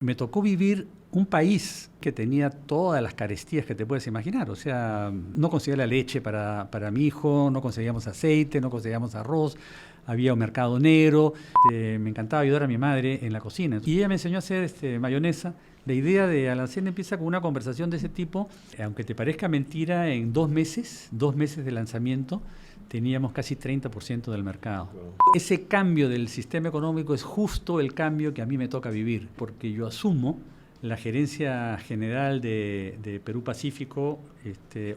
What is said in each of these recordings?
Me tocó vivir un país que tenía todas las carestías que te puedes imaginar. O sea, no conseguía la leche para mi hijo, no conseguíamos aceite, no conseguíamos arroz, había un mercado negro. Me encantaba ayudar a mi madre en la cocina. Y ella me enseñó a hacer mayonesa. La idea de Alacén empieza con una conversación de ese tipo. Aunque te parezca mentira, en 2 meses de lanzamiento, teníamos casi 30% del mercado. Ese cambio del sistema económico es justo el cambio que a mí me toca vivir, porque yo asumo la gerencia general de Perú Pacífico,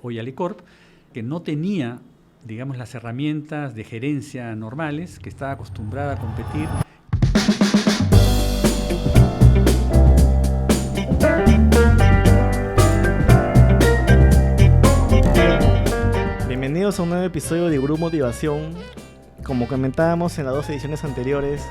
hoy Alicorp, que no tenía, digamos, las herramientas de gerencia normales, que estaba acostumbrada a competir. Bienvenidos a un nuevo episodio de Gurú Motivación. Como comentábamos en las 2 ediciones anteriores,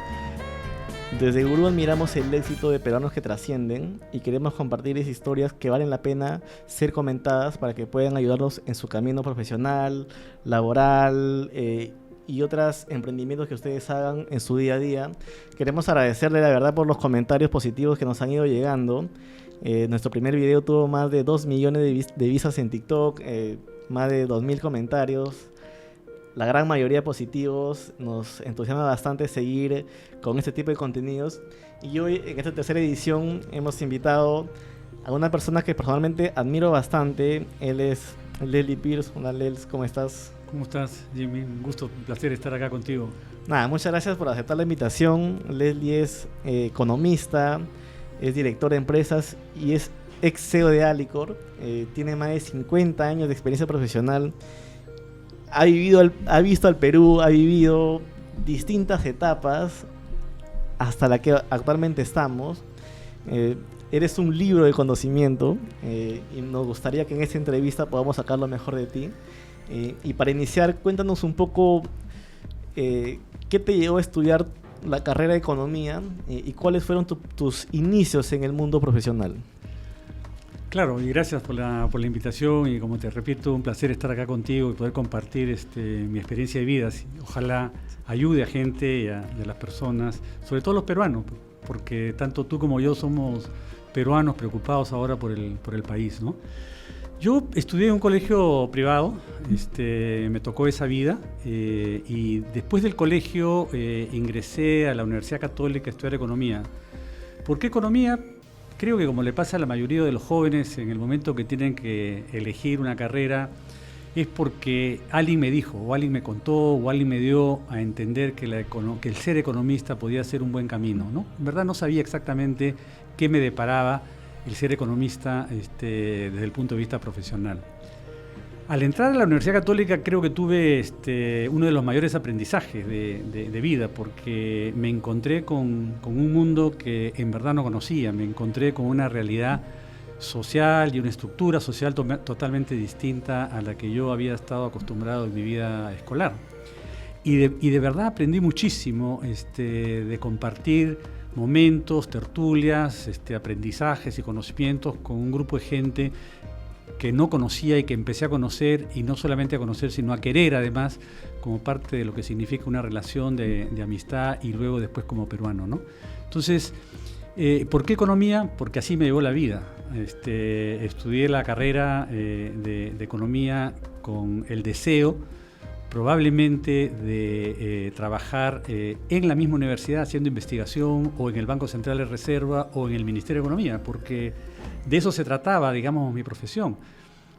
desde Gurú admiramos el éxito de peruanos que trascienden y queremos compartirles historias que valen la pena ser comentadas para que puedan ayudarlos en su camino profesional, laboral y otros emprendimientos que ustedes hagan en su día a día. Queremos agradecerle la verdad por los comentarios positivos que nos han ido llegando. Nuestro primer video tuvo más de 2 millones de vistas en TikTok, más de 2.000 comentarios, la gran mayoría positivos. Nos entusiasma bastante seguir con este tipo de contenidos. Y hoy, en esta tercera edición, hemos invitado a una persona que personalmente admiro bastante. Él es Leslie Pierce. Hola, Lels, ¿cómo estás? ¿Cómo estás, Jimmy? Un gusto, un placer estar acá contigo. Nada, muchas gracias por aceptar la invitación. Leslie es economista, es director de empresas y es ex CEO de Alicorp. Tiene más de 50 años de experiencia profesional. Ha visto al Perú, ha vivido distintas etapas hasta la que actualmente estamos. Eres un libro de conocimiento y nos gustaría que en esta entrevista podamos sacar lo mejor de ti. Y para iniciar, cuéntanos un poco qué te llevó a estudiar la carrera de economía y cuáles fueron tus inicios en el mundo profesional. Claro, y gracias por la invitación y, como te repito, un placer estar acá contigo y poder compartir mi experiencia de vida. Ojalá ayude a gente y a las personas, sobre todo los peruanos, porque tanto tú como yo somos peruanos preocupados ahora por el país, ¿no? Yo estudié en un colegio privado, me tocó esa vida, y después del colegio ingresé a la Universidad Católica a estudiar economía. ¿Por qué economía? Creo que, como le pasa a la mayoría de los jóvenes en el momento que tienen que elegir una carrera, es porque alguien me dijo, o alguien me contó, o alguien me dio a entender que el ser economista podía ser un buen camino, ¿no? En verdad no sabía exactamente qué me deparaba el ser economista desde el punto de vista profesional. Al entrar a la Universidad Católica creo que tuve uno de los mayores aprendizajes de vida, porque me encontré con un mundo que en verdad no conocía. Me encontré con una realidad social y una estructura social totalmente distinta a la que yo había estado acostumbrado en mi vida escolar. Y de verdad aprendí muchísimo de compartir momentos, tertulias, aprendizajes y conocimientos con un grupo de gente que no conocía y que empecé a conocer, y no solamente a conocer, sino a querer además, como parte de lo que significa una relación de amistad, y luego después como peruano, ¿no? Entonces, ¿por qué economía? Porque así me llevó la vida. Estudié la carrera de economía con el deseo probablemente de trabajar en la misma universidad haciendo investigación, o en el Banco Central de Reserva, o en el Ministerio de Economía, porque de eso se trataba, digamos, mi profesión.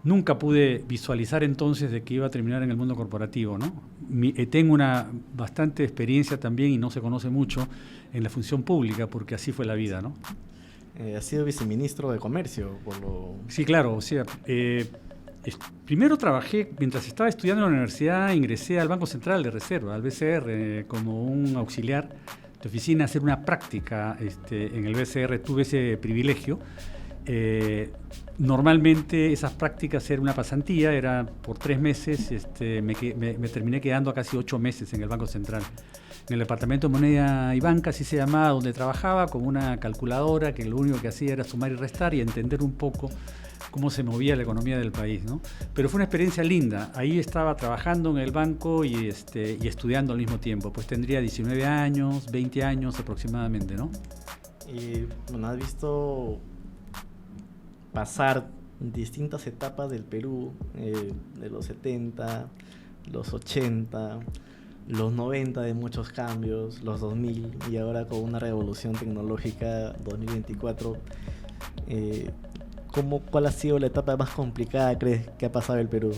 Nunca pude visualizar entonces de que iba a terminar en el mundo corporativo, ¿no? Tengo una bastante experiencia también, y no se conoce mucho, en la función pública, porque así fue la vida, ¿no? Has sido viceministro de Comercio, por lo... Sí, claro, o sea... primero trabajé, mientras estaba estudiando en la universidad, ingresé al Banco Central de Reserva, al BCR, como un auxiliar de oficina, a hacer una práctica en el BCR. Tuve ese privilegio. Normalmente esas prácticas eran una pasantía, era por 3 meses. Me terminé quedando a casi 8 meses en el Banco Central, en el Departamento de Moneda y Banca, así se llamaba, donde trabajaba con una calculadora que lo único que hacía era sumar y restar y entender un poco cómo se movía la economía del país, ¿no? Pero fue una experiencia linda. Ahí estaba trabajando en el banco y estudiando al mismo tiempo. Pues tendría 19 años, 20 años aproximadamente, ¿no? Bueno, has visto pasar distintas etapas del Perú, de los 70, los 80, los 90 de muchos cambios, los 2000 y ahora con una revolución tecnológica 2024. ¿Cuál ha sido la etapa más complicada, crees, que ha pasado el Perú?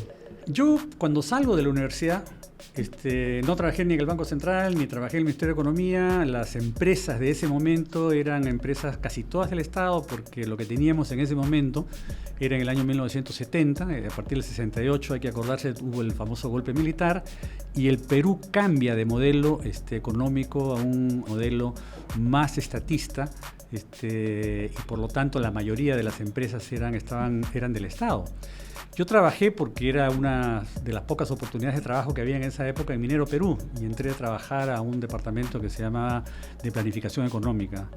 Yo, cuando salgo de la universidad, no trabajé ni en el Banco Central, ni trabajé en el Ministerio de Economía. Las empresas de ese momento eran empresas casi todas del Estado, porque lo que teníamos en ese momento era en el año 1970, a partir del 68, hay que acordarse, hubo el famoso golpe militar, y el Perú cambia de modelo económico a un modelo más estatista, y por lo tanto la mayoría de las empresas eran del Estado. Yo trabajé porque era una de las pocas oportunidades de trabajo que había en esa época en Minero Perú, y entré a trabajar a un departamento que se llamaba de Planificación Económica.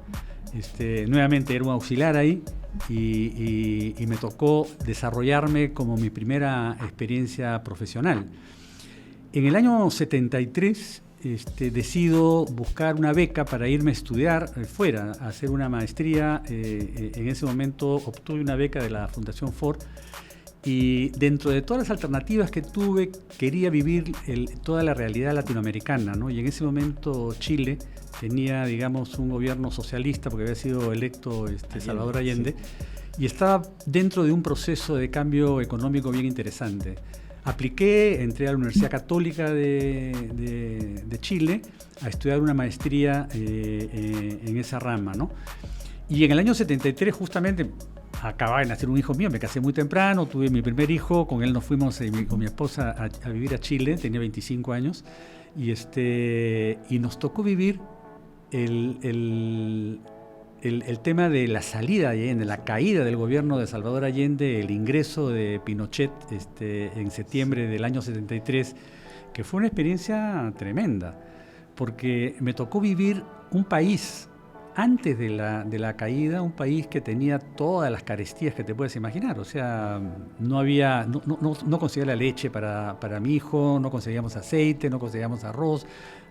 Nuevamente era un auxiliar ahí y me tocó desarrollarme como mi primera experiencia profesional. En el año 73 decido buscar una beca para irme a estudiar fuera, a hacer una maestría. En ese momento obtuve una beca de la Fundación Ford. Y dentro de todas las alternativas que tuve, quería vivir toda la realidad latinoamericana, ¿no? Y en ese momento Chile tenía, digamos, un gobierno socialista, porque había sido electo Salvador Allende, sí. Y estaba dentro de un proceso de cambio económico bien interesante. Apliqué, entré a la Universidad Católica de Chile a estudiar una maestría en esa rama, ¿no? Y en el año 73 justamente acababa de nacer un hijo mío, me casé muy temprano, tuve mi primer hijo, con él nos fuimos con mi esposa a vivir a Chile, tenía 25 años, y nos tocó vivir el tema de la salida de Allende, la caída del gobierno de Salvador Allende, el ingreso de Pinochet en septiembre del año 73, que fue una experiencia tremenda, porque me tocó vivir un país antes de la caída, un país que tenía todas las carestías que te puedes imaginar. O sea, no conseguía la leche para mi hijo, no conseguíamos aceite, no conseguíamos arroz,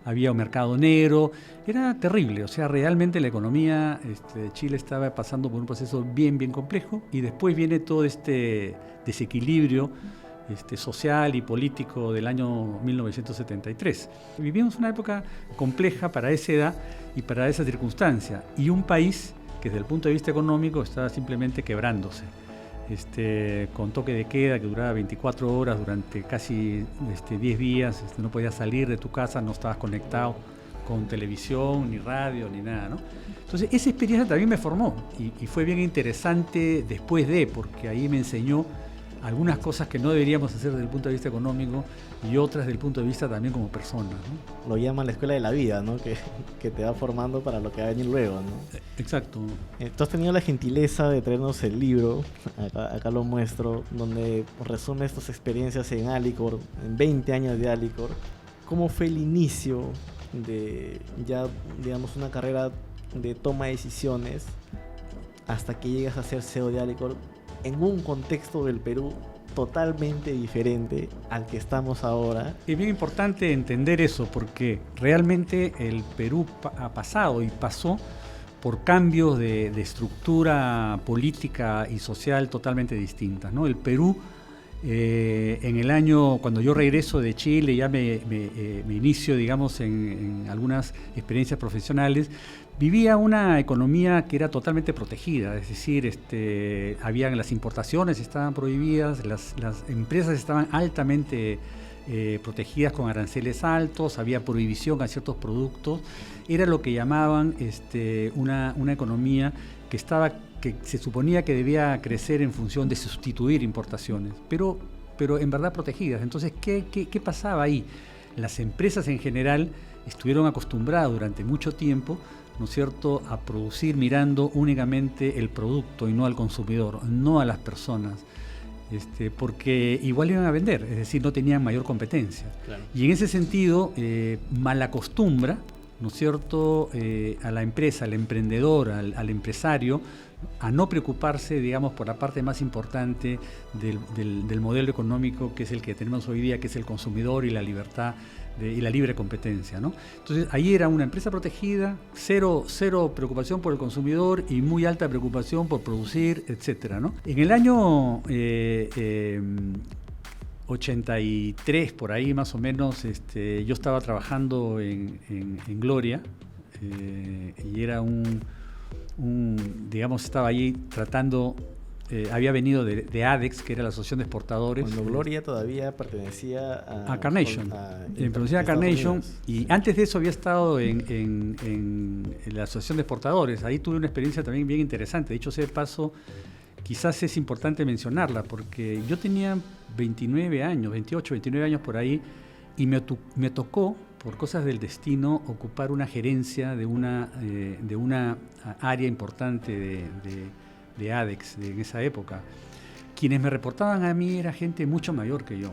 había un mercado negro, era terrible. O sea, realmente la economía de Chile estaba pasando por un proceso bien, bien complejo, y después viene todo este desequilibrio social y político del año 1973. Vivimos una época compleja para esa edad y para esa circunstancia, y un país que desde el punto de vista económico estaba simplemente quebrándose, con toque de queda que duraba 24 horas durante casi 10 días, no podías salir de tu casa, no estabas conectado con televisión, ni radio, ni nada, ¿no? Entonces esa experiencia también me formó y fue bien interesante después porque ahí me enseñó algunas cosas que no deberíamos hacer desde el punto de vista económico y otras desde el punto de vista también como persona, ¿no? Lo llaman la escuela de la vida, ¿no? Que te va formando para lo que va a venir luego, ¿no? Exacto. Tú has tenido la gentileza de traernos el libro, acá lo muestro, donde resumes tus experiencias en Alicorp, en 20 años de Alicorp. ¿Cómo fue el inicio de ya, digamos, una carrera de toma de decisiones hasta que llegas a ser CEO de Alicorp en un contexto del Perú totalmente diferente al que estamos ahora? Es bien importante entender eso, porque realmente el Perú ha pasado y pasó por cambios de estructura política y social totalmente distintas, ¿no? El Perú, en el año, cuando yo regreso de Chile, ya me inicio, digamos, en algunas experiencias profesionales, vivía una economía que era totalmente protegida, es decir, habían las importaciones estaban prohibidas, las empresas estaban altamente protegidas con aranceles altos, había prohibición a ciertos productos, era lo que llamaban una economía que se suponía que debía crecer en función de sustituir importaciones, pero en verdad protegidas. Entonces, ¿qué pasaba ahí? Las empresas en general estuvieron acostumbradas durante mucho tiempo, ¿no es cierto?, a producir mirando únicamente el producto y no al consumidor, no a las personas, porque igual iban a vender, es decir, no tenían mayor competencia. Claro. Y en ese sentido, malacostumbra, ¿no es cierto?, a la empresa, al emprendedor, al empresario, a no preocuparse, digamos, por la parte más importante del modelo económico, que es el que tenemos hoy día, que es el consumidor y la libertad y la libre competencia, ¿no? Entonces, ahí era una empresa protegida, cero preocupación por el consumidor y muy alta preocupación por producir, etcétera, ¿no? En el año 83, por ahí más o menos, yo estaba trabajando en Gloria, y era digamos, estaba allí tratando... había venido de ADEX, que era la Asociación de Exportadores. Cuando Gloria todavía pertenecía a Carnation. Producía Carnation. Y antes de eso había estado en la Asociación de Exportadores. Ahí tuve una experiencia también bien interesante. Dicho sea de paso, quizás es importante mencionarla, porque yo tenía 29 años, 28, 29 años por ahí, y me tocó, por cosas del destino, ocupar una gerencia de una área importante de ADEX en esa época. Quienes me reportaban a mí era gente mucho mayor que yo.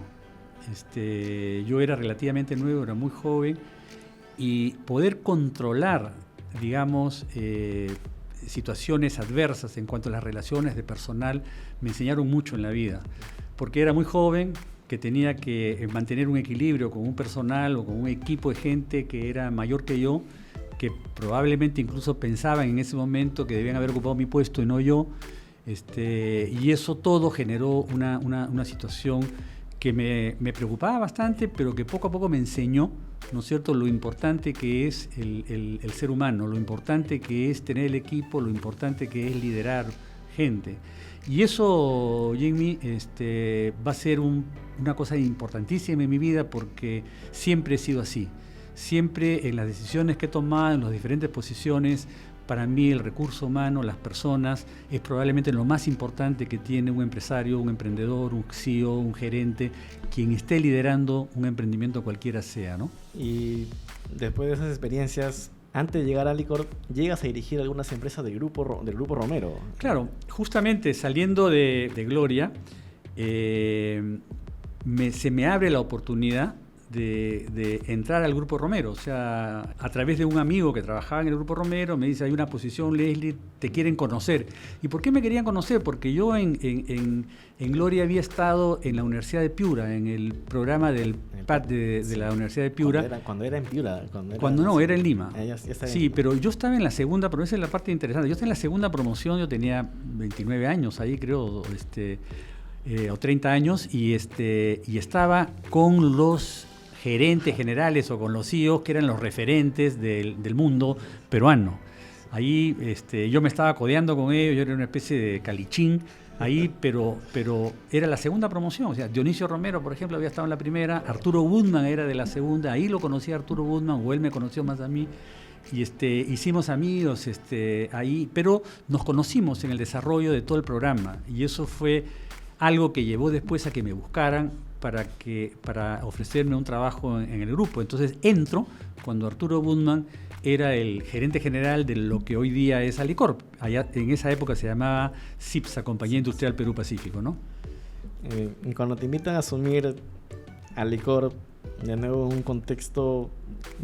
Yo era relativamente nuevo, era muy joven, y poder controlar, digamos, situaciones adversas en cuanto a las relaciones de personal me enseñaron mucho en la vida, porque era muy joven, que tenía que mantener un equilibrio con un personal o con un equipo de gente que era mayor que yo, que probablemente incluso pensaban en ese momento que debían haber ocupado mi puesto y no yo, y eso todo generó una situación que me preocupaba bastante, pero que poco a poco me enseñó, ¿no es cierto?, lo importante que es el ser humano, lo importante que es tener el equipo, lo importante que es liderar gente. Y eso, Jimmy, va a ser una cosa importantísima en mi vida, porque siempre he sido así. Siempre en las decisiones que he tomado, en las diferentes posiciones, para mí el recurso humano, las personas, es probablemente lo más importante que tiene un empresario, un emprendedor, un CEO, un gerente, quien esté liderando un emprendimiento cualquiera sea, ¿no? Y después de esas experiencias, antes de llegar a Alicorp, llegas a dirigir algunas empresas del grupo Romero. Claro, justamente saliendo de Gloria, se me abre la oportunidad de entrar al Grupo Romero. O sea, a través de un amigo que trabajaba en el Grupo Romero, me dice, hay una posición, Leslie, te quieren conocer. ¿Y por qué me querían conocer? Porque yo en Gloria había estado en la Universidad de Piura, en el programa del PAT de la Universidad de Piura. Cuando era en Piura. Era en Lima. Sí, pero yo estaba en la segunda, pero esa es la parte interesante. Yo estaba en la segunda promoción, yo tenía 29 años ahí, creo, o 30 años, y estaba con los gerentes generales o con los CEOs que eran los referentes del mundo peruano. Ahí yo me estaba codeando con ellos, yo era una especie de calichín ahí, pero era la segunda promoción. O sea, Dionisio Romero, por ejemplo, había estado en la primera, Arturo Woodman era de la segunda, ahí lo conocí a Arturo Woodman, o él me conoció más a mí, y hicimos amigos ahí, pero nos conocimos en el desarrollo de todo el programa, y eso fue algo que llevó después a que me buscaran para ofrecerme un trabajo en el grupo. Entonces entro cuando Arturo Woodman era el gerente general de lo que hoy día es Alicorp. Allá, en esa época se llamaba CIPSA, Compañía Industrial Perú Pacífico, ¿no? Y cuando te invitan a asumir Alicorp, de nuevo en un contexto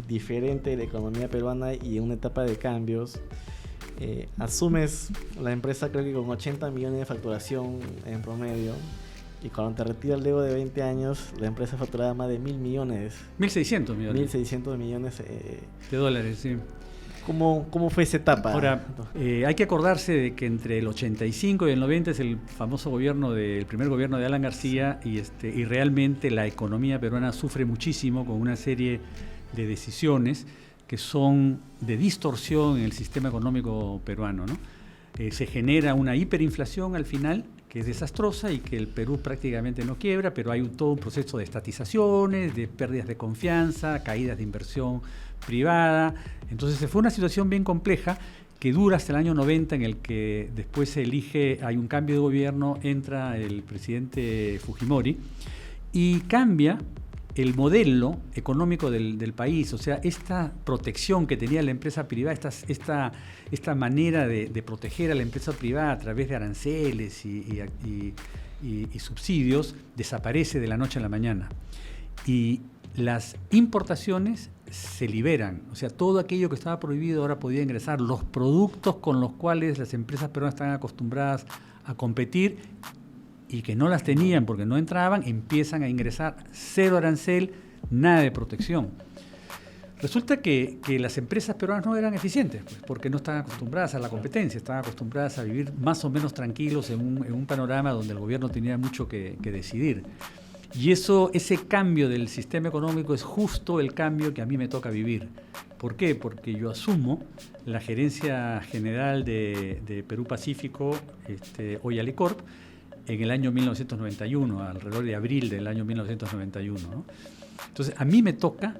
diferente de la economía peruana y en una etapa de cambios, asumes la empresa, creo que con 80 millones de facturación en promedio, y cuando te retiras luego de 20 años, la empresa facturaba más de 1.000 millones. 1.600 millones. 1.600 millones de dólares, sí. ¿Cómo fue esa etapa? Ahora, hay que acordarse de que entre el 85 y el 90 es el famoso el primer gobierno de Alan García, y realmente la economía peruana sufre muchísimo con una serie de decisiones que son de distorsión en el sistema económico peruano, ¿no? Se genera una hiperinflación al final, que es desastrosa y que el Perú prácticamente no quiebra, pero hay todo un proceso de estatizaciones, de pérdidas de confianza, caídas de inversión privada. Entonces fue una situación bien compleja que dura hasta el año 90, en el que después se elige, hay un cambio de gobierno, entra el presidente Fujimori y cambia el modelo económico del país. O sea, esta protección que tenía la empresa privada, esta manera de proteger a la empresa privada a través de aranceles y subsidios, desaparece de la noche a la mañana. Y las importaciones se liberan. O sea, todo aquello que estaba prohibido ahora podía ingresar. Los productos con los cuales las empresas peruanas estaban acostumbradas a competir y que no las tenían porque no entraban, empiezan a ingresar, cero arancel, nada de protección. Resulta que las empresas peruanas no eran eficientes, pues, porque no estaban acostumbradas a la competencia, estaban acostumbradas a vivir más o menos tranquilos en un panorama donde el gobierno tenía mucho que decidir. Y ese cambio del sistema económico es justo el cambio que a mí me toca vivir. ¿Por qué? Porque yo asumo la gerencia general de Perú Pacífico, hoy Alicorp, en el año 1991, alrededor de abril del año 1991, ¿no? Entonces, a mí me toca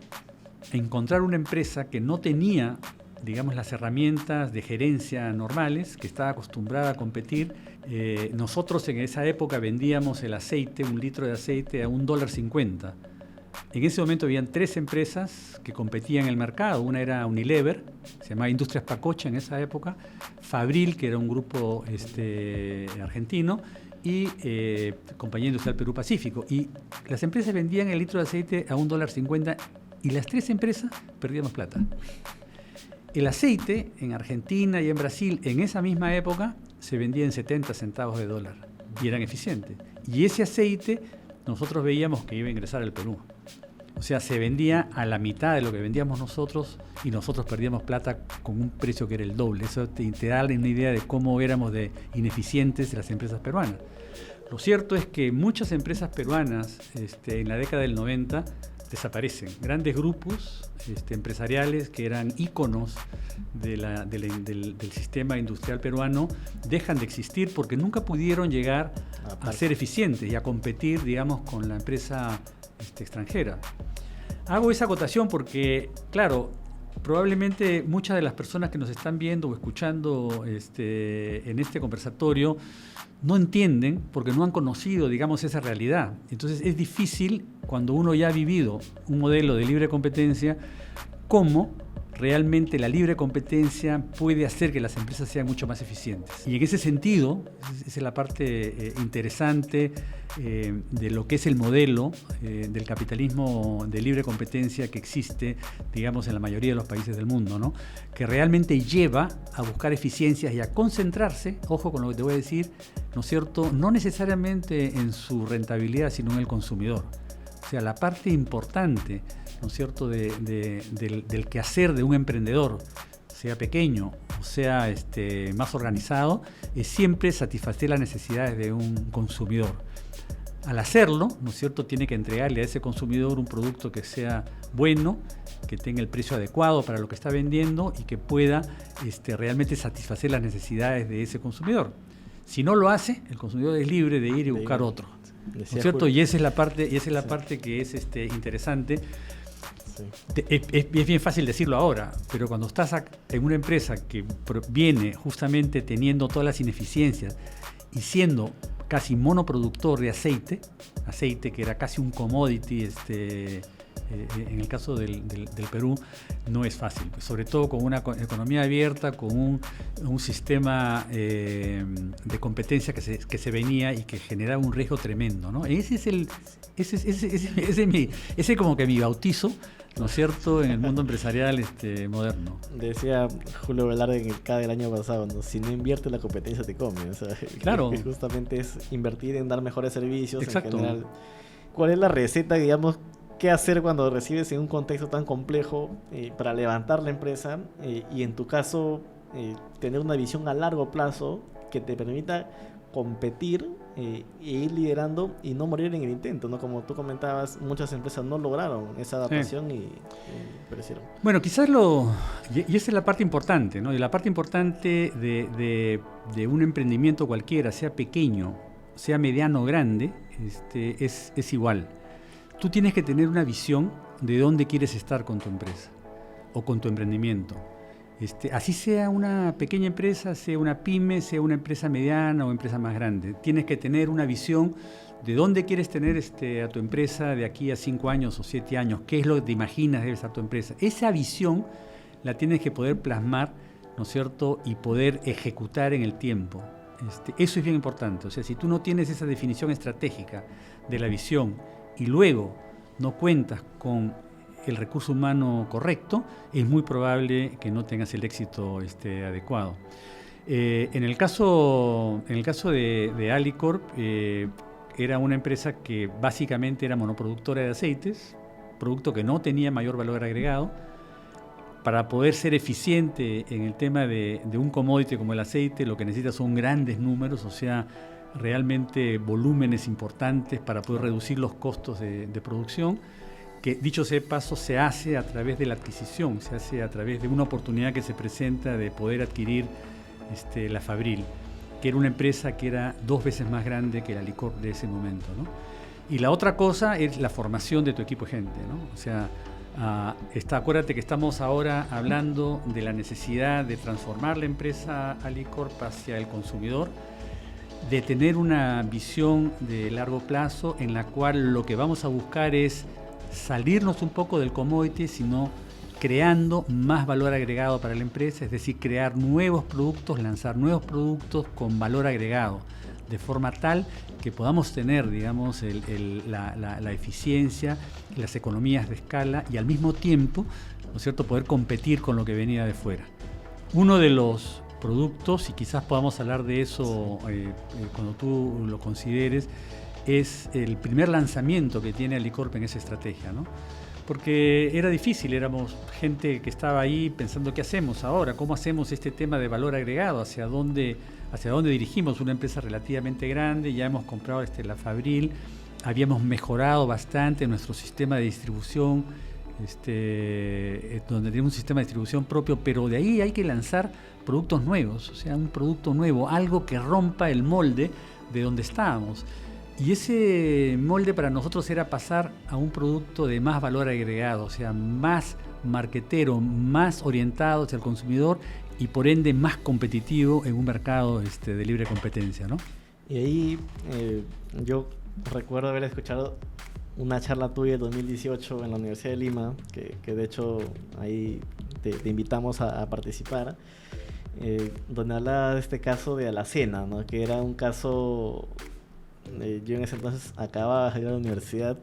encontrar una empresa que no tenía, digamos, las herramientas de gerencia normales, que estaba acostumbrada a competir. Nosotros en esa época vendíamos el aceite, 1 litro de aceite, a $1.50. En ese momento habían 3 empresas que competían en el mercado. Una era Unilever, se llamaba Industrias Pacocha en esa época, Fabril, que era un grupo argentino, y Compañía Industrial Perú Pacífico. Y las empresas vendían el litro de aceite a $1.50 y las 3 empresas perdíamos plata. El aceite en Argentina y en Brasil en esa misma época se vendía en 70 centavos de dólar y eran eficientes. Y ese aceite nosotros veíamos que iba a ingresar al Perú. O sea, se vendía a la mitad de lo que vendíamos nosotros y nosotros perdíamos plata con un precio que era el doble. Eso te da una idea de cómo éramos de ineficientes las empresas peruanas. Lo cierto es que muchas empresas peruanas en la década del 90 desaparecen. Grandes grupos empresariales que eran íconos del sistema industrial peruano dejan de existir porque nunca pudieron llegar a ser eficientes y a competir, digamos, con la empresa extranjera. Hago esa acotación porque, claro, probablemente muchas de las personas que nos están viendo o escuchando en este conversatorio no entienden porque no han conocido, digamos, esa realidad. Entonces es difícil, cuando uno ya ha vivido un modelo de libre competencia, cómo realmente la libre competencia puede hacer que las empresas sean mucho más eficientes. Y en ese sentido, esa es la parte interesante de lo que es el modelo del capitalismo de libre competencia que existe, digamos, en la mayoría de los países del mundo, ¿no? Que realmente lleva a buscar eficiencias y a concentrarse, ojo con lo que te voy a decir, ¿no es cierto?, no necesariamente en su rentabilidad, sino en el consumidor. O sea, la parte importante, ¿no es cierto?, del quehacer de un emprendedor, sea pequeño o sea más organizado, es siempre satisfacer las necesidades de un consumidor. Al hacerlo, ¿no es cierto?, tiene que entregarle a ese consumidor un producto que sea bueno, que tenga el precio adecuado para lo que está vendiendo y que pueda realmente satisfacer las necesidades de ese consumidor. Si no lo hace, el consumidor es libre de ir y buscar otro. ¿No es cierto? Y esa es la parte que es interesante. Sí. Es bien fácil decirlo ahora, pero cuando estás en una empresa que viene justamente teniendo todas las ineficiencias y siendo casi monoproductor de aceite que era casi un commodity en el caso del Perú, no es fácil, pues, sobre todo con una economía abierta, con un sistema de competencia que se venía y que generaba un riesgo tremendo, ¿no? Ese es como que mi bautizo, ¿no es cierto?, en el mundo empresarial moderno. Decía Julio Velarde en el CADE del año pasado, ¿no? Si no inviertes, la competencia te come. O sea, claro. Que justamente es invertir en dar mejores servicios. Exacto. En general. ¿Cuál es la receta, digamos, qué hacer cuando recibes en un contexto tan complejo para levantar la empresa y en tu caso tener una visión a largo plazo que te permita competir e ir liderando y no morir en el intento, ¿no? Como tú comentabas, muchas empresas no lograron esa adaptación y perecieron. Bueno, quizás y esa es la parte importante, ¿no? Y la parte importante de un emprendimiento cualquiera, sea pequeño, sea mediano o grande, es igual. Tú tienes que tener una visión de dónde quieres estar con tu empresa o con tu emprendimiento. Así sea una pequeña empresa, sea una pyme, sea una empresa mediana o empresa más grande. Tienes que tener una visión de dónde quieres tener a tu empresa de aquí a 5 años o 7 años. ¿Qué es lo que te imaginas debe estar tu empresa? Esa visión la tienes que poder plasmar, ¿no es cierto?, y poder ejecutar en el tiempo. Eso es bien importante. O sea, si tú no tienes esa definición estratégica de la visión y luego no cuentas con el recurso humano correcto, es muy probable que no tengas el éxito adecuado. En el caso de Alicorp, era una empresa que básicamente era monoproductora de aceites, producto que no tenía mayor valor agregado. Para poder ser eficiente en el tema de un commodity como el aceite, lo que necesita son grandes números, o sea, realmente volúmenes importantes para poder reducir los costos de producción, que dicho sea de paso se hace a través de la adquisición, se hace a través de una oportunidad que se presenta de poder adquirir la Fabril, que era una empresa que era 2 veces más grande que la Alicorp de ese momento, ¿no? Y la otra cosa es la formación de tu equipo de gente, ¿no? O sea, acuérdate que estamos ahora hablando de la necesidad de transformar la empresa Alicorp hacia el consumidor, de tener una visión de largo plazo en la cual lo que vamos a buscar es salirnos un poco del commodity, sino creando más valor agregado para la empresa, es decir, crear nuevos productos, lanzar nuevos productos con valor agregado, de forma tal que podamos tener, digamos, la eficiencia, las economías de escala y al mismo tiempo, ¿no es cierto?, poder competir con lo que venía de fuera. Uno de los productos, y quizás podamos hablar de eso cuando tú lo consideres, es el primer lanzamiento que tiene Alicorp en esa estrategia, ¿no? Porque era difícil, éramos gente que estaba ahí pensando qué hacemos ahora, cómo hacemos este tema de valor agregado, hacia dónde dirigimos una empresa relativamente grande. Ya hemos comprado la Fabril, habíamos mejorado bastante nuestro sistema de distribución, donde tenemos un sistema de distribución propio, pero de ahí hay que lanzar productos nuevos, o sea, un producto nuevo, algo que rompa el molde de donde estábamos. Y ese molde para nosotros era pasar a un producto de más valor agregado, o sea, más marketero, más orientado hacia el consumidor y por ende más competitivo en un mercado de libre competencia, ¿no? Y ahí yo recuerdo haber escuchado una charla tuya del 2018 en la Universidad de Lima, que de hecho ahí te invitamos a participar, donde hablaba de este caso de Alacena, ¿no? Que era un caso... yo en ese entonces acababa de salir de la universidad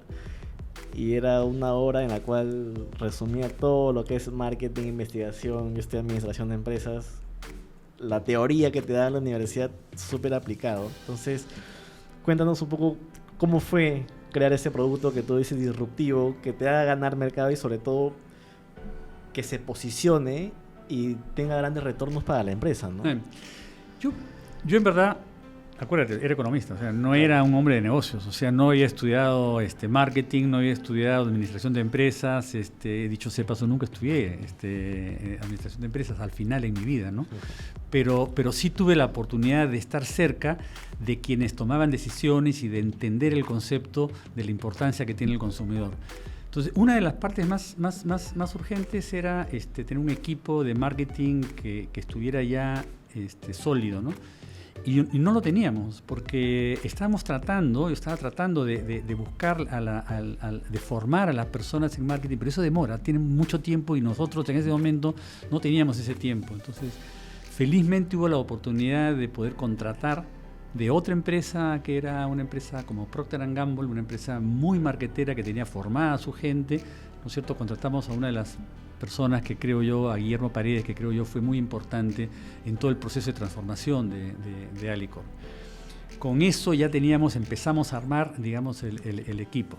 y era una hora en la cual resumía todo lo que es marketing, investigación, yo estoy en administración de empresas, la teoría que te da la universidad súper aplicado. Entonces, cuéntanos un poco cómo fue crear ese producto que tú dices disruptivo, que te haga ganar mercado y sobre todo que se posicione y tenga grandes retornos para la empresa, ¿no? Yo en verdad, acuérdate, era economista, o sea, no era un hombre de negocios, o sea, no había estudiado marketing, no había estudiado administración de empresas, dicho sea de paso, nunca estudié administración de empresas al final en mi vida, ¿no? Pero sí tuve la oportunidad de estar cerca de quienes tomaban decisiones y de entender el concepto de la importancia que tiene el consumidor. Entonces, una de las partes más urgentes era tener un equipo de marketing que estuviera ya sólido, ¿no? Y no lo teníamos, porque yo estaba tratando de buscar, de formar a las personas en marketing, pero eso demora, tiene mucho tiempo y nosotros en ese momento no teníamos ese tiempo. Entonces, felizmente hubo la oportunidad de poder contratar de otra empresa, que era una empresa como Procter & Gamble, una empresa muy marketera que tenía formada a su gente, ¿no es cierto? Contratamos a una de las personas que creo yo, a Guillermo Paredes, que creo yo fue muy importante en todo el proceso de transformación de Alicorp. Con eso ya empezamos a armar, digamos, el equipo.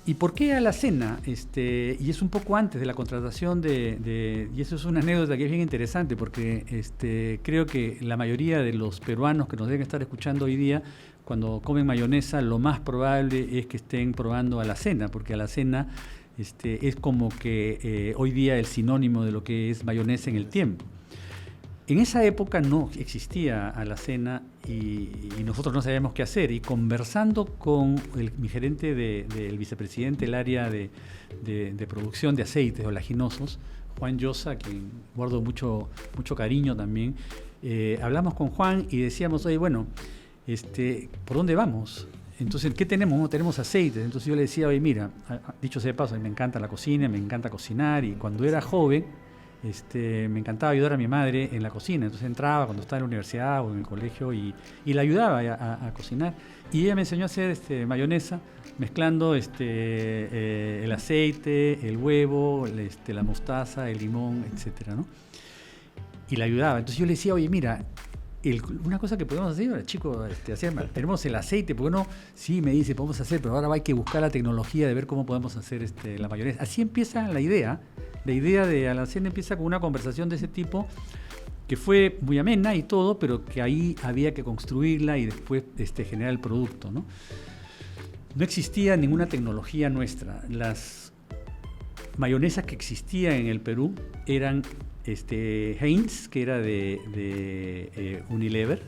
¿Y por qué Alacena? Y es un poco antes de la contratación y eso es una anécdota que es bien interesante, porque creo que la mayoría de los peruanos que nos deben estar escuchando hoy día, cuando comen mayonesa, lo más probable es que estén probando Alacena, porque Alacena es como que hoy día el sinónimo de lo que es mayonesa en el tiempo. En esa época no existía Alacena y nosotros no sabíamos qué hacer. Y conversando con mi gerente del vicepresidente del área de producción de aceites oleaginosos, Juan Llosa, a quien guardo mucho cariño también, hablamos con Juan y decíamos, oye, bueno, ¿por dónde vamos? Entonces, ¿qué tenemos? No tenemos aceites. Entonces yo le decía, oye, mira, dicho sea de paso, a mí me encanta la cocina, me encanta cocinar, y cuando era joven, me encantaba ayudar a mi madre en la cocina. Entonces entraba cuando estaba en la universidad o en el colegio y la ayudaba a cocinar. Y ella me enseñó a hacer mayonesa, mezclando el aceite, el huevo, la mostaza, el limón, etcétera, ¿no? Y la ayudaba. Entonces yo le decía, oye, mira, una cosa que podemos hacer, chicos, tenemos el aceite, ¿por qué no? Sí, me dice, podemos hacer, pero ahora hay que buscar la tecnología de ver cómo podemos hacer la mayonesa. Así empieza la idea. La idea de Alacén empieza con una conversación de ese tipo, que fue muy amena y todo, pero que ahí había que construirla y después generar el producto, ¿no? No existía ninguna tecnología nuestra. Las mayonesas que existían en el Perú eran Heinz, que era de Unilever,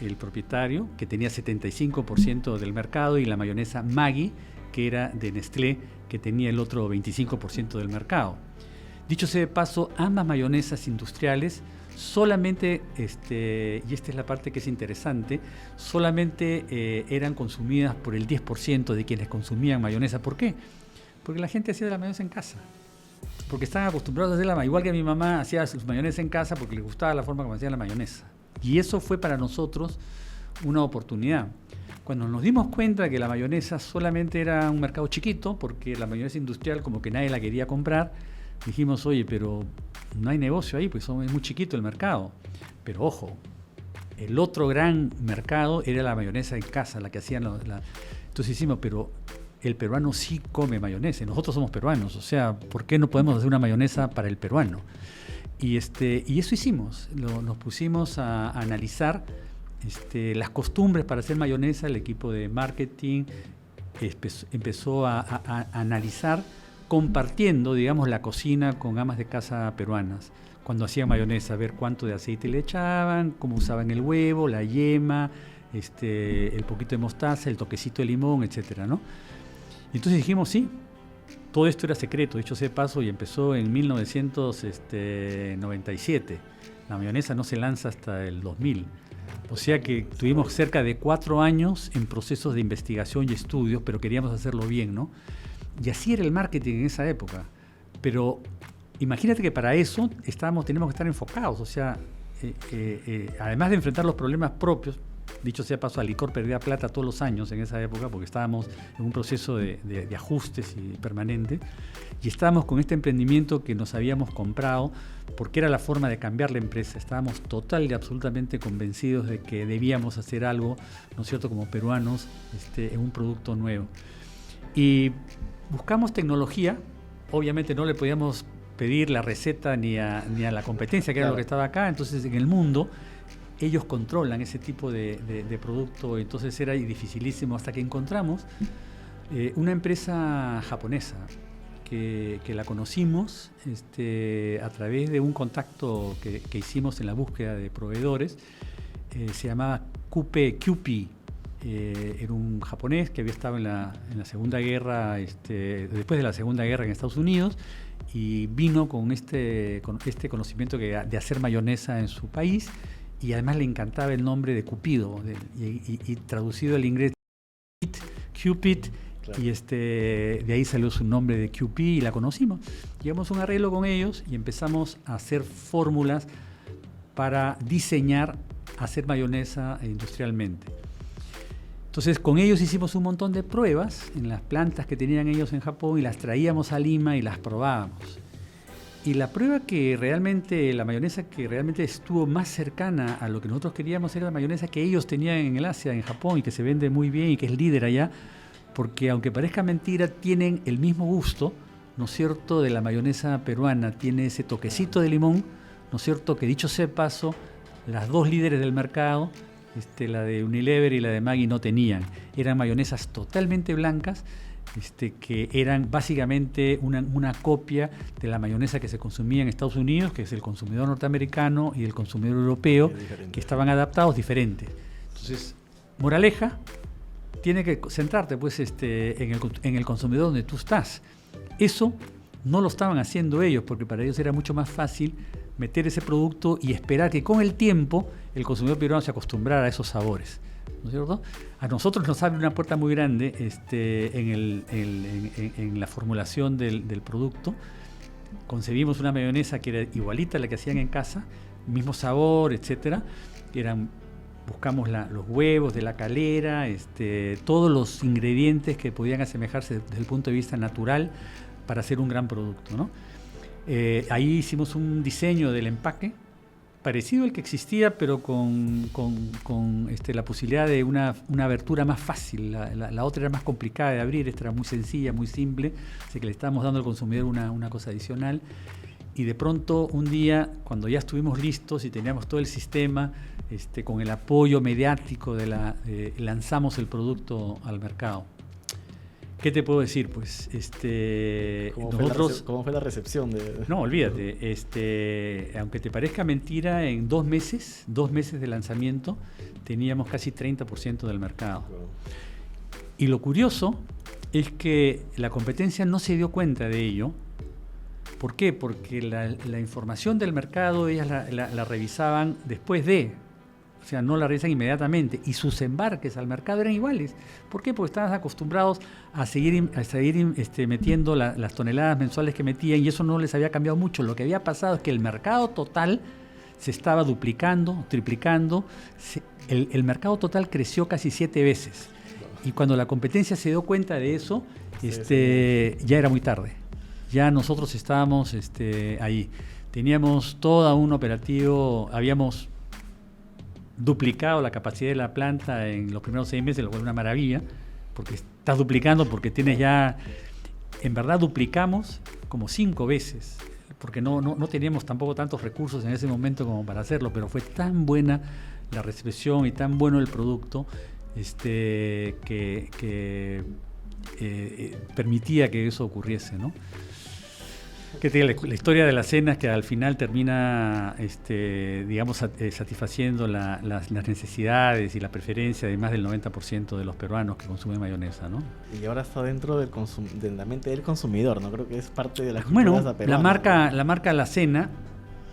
el propietario, que tenía 75% del mercado, y la mayonesa Maggi, que era de Nestlé, que tenía el otro 25% del mercado. Dicho sea de paso, ambas mayonesas industriales solamente, y esta es la parte que es interesante, solamente eran consumidas por el 10% de quienes consumían mayonesa. ¿Por qué? Porque la gente hacía la mayonesa en casa. Porque estaban acostumbrados a hacerla, igual que mi mamá hacía sus mayonesa en casa porque le gustaba la forma como hacía la mayonesa. Y eso fue para nosotros una oportunidad. Cuando nos dimos cuenta que la mayonesa solamente era un mercado chiquito, porque la mayonesa industrial como que nadie la quería comprar, dijimos, oye, pero no hay negocio ahí, pues es muy chiquito el mercado. Pero ojo, el otro gran mercado era la mayonesa en casa, la que hacían Entonces hicimos, pero el peruano sí come mayonesa, nosotros somos peruanos, o sea, ¿por qué no podemos hacer una mayonesa para el peruano? Y eso hicimos, nos pusimos a analizar las costumbres para hacer mayonesa. El equipo de marketing empezó a analizar, compartiendo, digamos, la cocina con amas de casa peruanas. Cuando hacían mayonesa, ver cuánto de aceite le echaban, cómo usaban el huevo, la yema, el poquito de mostaza, el toquecito de limón, etcétera, ¿no? Y entonces dijimos, sí, todo esto era secreto, dicho sea de paso, y empezó en 1997. La mayonesa no se lanza hasta el 2000. O sea que tuvimos cerca de 4 años en procesos de investigación y estudios, pero queríamos hacerlo bien, ¿no? Y así era el marketing en esa época. Pero imagínate que para eso tenemos que estar enfocados. O sea, además de enfrentar los problemas propios, dicho sea de paso, Alicor perdía plata todos los años en esa época porque estábamos en un proceso de ajustes permanente, y estábamos con este emprendimiento que nos habíamos comprado porque era la forma de cambiar la empresa. Estábamos total y absolutamente convencidos de que debíamos hacer algo, ¿no es cierto?, como peruanos, en un producto nuevo. Y buscamos tecnología. Obviamente no le podíamos pedir la receta ni a la competencia, que era lo que estaba acá. Entonces, en el mundo ellos controlan ese tipo de producto, entonces era dificilísimo, hasta que encontramos una empresa japonesa que la conocimos a través de un contacto que hicimos en la búsqueda de proveedores. Se llamaba QP. Era un japonés que había estado en la Segunda Guerra, después de la Segunda Guerra en Estados Unidos, y vino con este conocimiento de hacer mayonesa en su país. Y además le encantaba el nombre de Cupido, y traducido al inglés Cupid, claro. Y de ahí salió su nombre de QP, y la conocimos. Llegamos a un arreglo con ellos y empezamos a hacer fórmulas para hacer mayonesa industrialmente. Entonces, con ellos hicimos un montón de pruebas en las plantas que tenían ellos en Japón, y las traíamos a Lima y las probábamos. Y la mayonesa que realmente estuvo más cercana a lo que nosotros queríamos era la mayonesa que ellos tenían en el Asia, en Japón, y que se vende muy bien y que es líder allá, porque aunque parezca mentira, tienen el mismo gusto, ¿no es cierto?, de la mayonesa peruana. Tiene ese toquecito de limón, ¿no es cierto?, que dicho sea de paso, las dos líderes del mercado, la de Unilever y la de Maggi, no tenían. Eran mayonesas totalmente blancas, que eran básicamente una copia de la mayonesa que se consumía en Estados Unidos, que es el consumidor norteamericano y el consumidor europeo, que estaban adaptados diferentes. Entonces, moraleja, tiene que centrarte pues en el consumidor donde tú estás. Eso no lo estaban haciendo ellos, porque para ellos era mucho más fácil meter ese producto y esperar que con el tiempo el consumidor peruano se acostumbrara a esos sabores, ¿no es cierto? A nosotros nos abre una puerta muy grande en la formulación del producto. Concebimos una mayonesa que era igualita a la que hacían en casa, mismo sabor, etcétera. Buscamos los huevos de la calera, todos los ingredientes que podían asemejarse desde el punto de vista natural para hacer un gran producto, ¿no? Ahí hicimos un diseño del empaque parecido al que existía, pero con la posibilidad de una abertura más fácil. La otra era más complicada de abrir, esta era muy sencilla, muy simple, así que le estábamos dando al consumidor una cosa adicional. Y de pronto un día, cuando ya estuvimos listos y teníamos todo el sistema, con el apoyo mediático lanzamos el producto al mercado. ¿Qué te puedo decir? Pues ¿Cómo fue la recepción? No, olvídate. Aunque te parezca mentira, en 2 meses de lanzamiento, teníamos casi 30% del mercado. Y lo curioso es que la competencia no se dio cuenta de ello. ¿Por qué? Porque la información del mercado ellas la revisaban después de... O sea, no la revisan inmediatamente. Y sus embarques al mercado eran iguales. ¿Por qué? Porque estaban acostumbrados a seguir metiendo las toneladas mensuales que metían, y eso no les había cambiado mucho. Lo que había pasado es que el mercado total se estaba duplicando, triplicando. El mercado total creció casi 7 veces. Y cuando la competencia se dio cuenta de eso, ya era muy tarde. Ya nosotros estábamos ahí. Teníamos todo un operativo, habíamos duplicado la capacidad de la planta en los primeros 6 meses, lo cual es una maravilla, porque estás duplicando, porque tienes ya, en verdad duplicamos como 5 veces, porque no teníamos tampoco tantos recursos en ese momento como para hacerlo, pero fue tan buena la recepción y tan bueno el producto que permitía que eso ocurriese, ¿no? La historia de la cena es que al final termina, satisfaciendo las necesidades y la preferencia de más del 90% de los peruanos que consumen mayonesa, ¿no? Y ahora está dentro de la mente del consumidor, ¿no? Creo que es parte de la cultura peruana. La marca La Cena,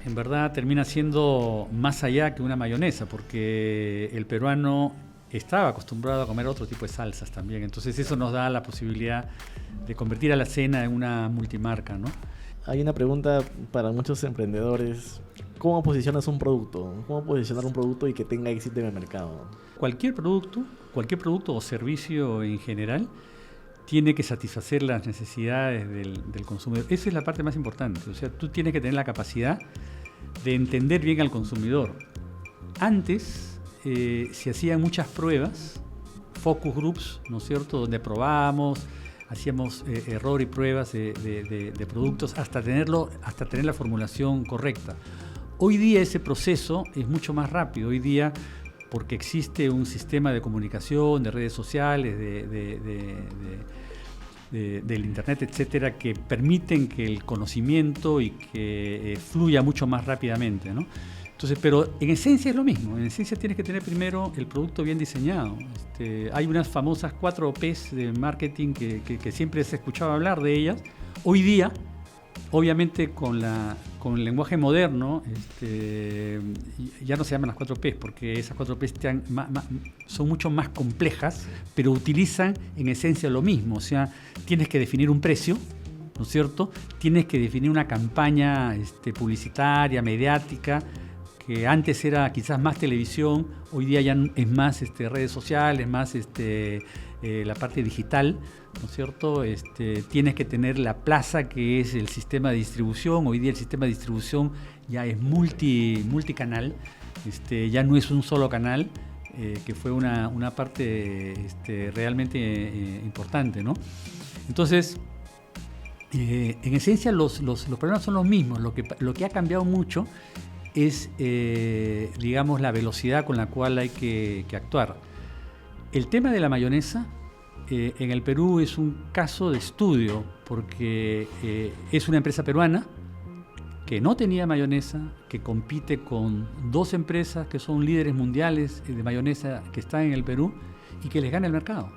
en verdad, termina siendo más allá que una mayonesa, porque el peruano estaba acostumbrado a comer otro tipo de salsas también. Entonces eso nos da la posibilidad de convertir a La Cena en una multimarca, ¿no? Hay una pregunta para muchos emprendedores. ¿Cómo posicionas un producto? ¿Cómo posicionar un producto y que tenga éxito en el mercado? Cualquier producto o servicio en general tiene que satisfacer las necesidades del consumidor. Esa es la parte más importante. O sea, tú tienes que tener la capacidad de entender bien al consumidor. Antes se hacían muchas pruebas, focus groups, ¿no es cierto?, donde probábamos, hacíamos error y pruebas de productos hasta tener la formulación correcta. Hoy día ese proceso es mucho más rápido. Hoy día, porque existe un sistema de comunicación, de redes sociales, del internet, etcétera, que permiten que el conocimiento y que fluya mucho más rápidamente, ¿no? Entonces, pero en esencia es lo mismo. En esencia tienes que tener primero el producto bien diseñado. Hay unas famosas 4 P's de marketing que siempre se escuchaba hablar de ellas. Hoy día, obviamente con el lenguaje moderno, ya no se llaman las 4 P's, porque esas 4 P's son mucho más complejas, pero utilizan en esencia lo mismo. O sea, tienes que definir un precio, ¿no es cierto? Tienes que definir una campaña publicitaria, mediática, que antes era quizás más televisión, hoy día ya es más redes sociales, más la parte digital, ¿no es cierto? Tienes que tener la plaza, que es el sistema de distribución. Hoy día el sistema de distribución ya es multicanal, ya no es un solo canal, que fue una parte realmente importante, ¿no? Entonces, en esencia los problemas son los mismos. Lo que ha cambiado mucho es, la velocidad con la cual hay que actuar. El tema de la mayonesa en el Perú es un caso de estudio, porque es una empresa peruana que no tenía mayonesa, que compite con 2 empresas que son líderes mundiales de mayonesa que están en el Perú y que les gana el mercado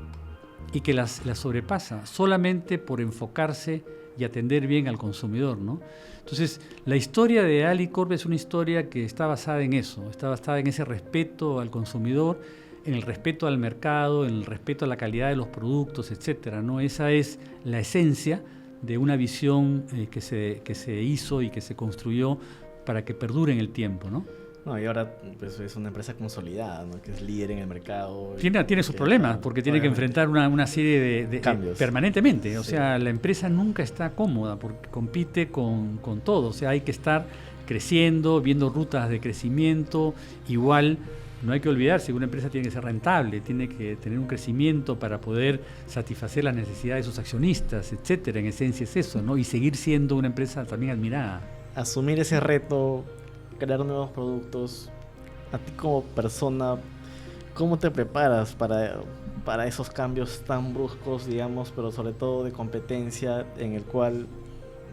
y que las sobrepasa solamente por enfocarse y atender bien al consumidor, ¿no? Entonces, la historia de Alicorp es una historia que está basada en eso, está basada en ese respeto al consumidor, en el respeto al mercado, en el respeto a la calidad de los productos, etcétera, ¿no? Esa es la esencia de una visión que se hizo y que se construyó para que perdure en el tiempo, ¿no? No, y ahora pues, es una empresa consolidada, ¿no? Que es líder en el mercado. Tiene sus problemas, porque tiene que enfrentar una serie de cambios permanentemente. O sea, la empresa nunca está cómoda porque compite con todo. O sea, hay que estar creciendo, viendo rutas de crecimiento. Igual, no hay que olvidarse que una empresa tiene que ser rentable, tiene que tener un crecimiento para poder satisfacer las necesidades de sus accionistas, etcétera. En esencia es eso, ¿no? Y seguir siendo una empresa también admirada. Asumir ese reto, crear nuevos productos, a ti como persona, ¿cómo te preparas para esos cambios tan bruscos, digamos, pero sobre todo de competencia, en el cual,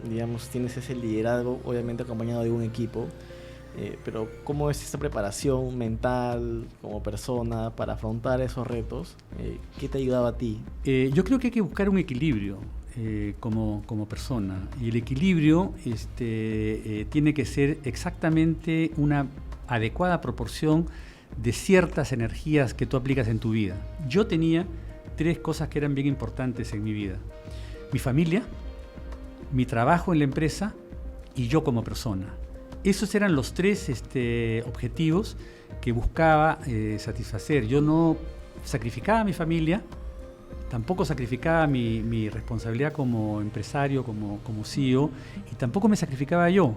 digamos, tienes ese liderazgo, obviamente acompañado de un equipo? Pero ¿cómo es esta preparación mental como persona para afrontar esos retos? ¿Qué te ha ayudado a ti? Yo creo que hay que buscar un equilibrio como persona. Y el equilibrio tiene que ser exactamente una adecuada proporción de ciertas energías que tú aplicas en tu vida. Yo tenía 3 cosas que eran bien importantes en mi vida: mi familia, mi trabajo en la empresa y yo como persona. Esos eran los 3 objetivos que buscaba satisfacer. Yo no sacrificaba a mi familia, tampoco sacrificaba mi responsabilidad como empresario, como CEO, y tampoco me sacrificaba yo.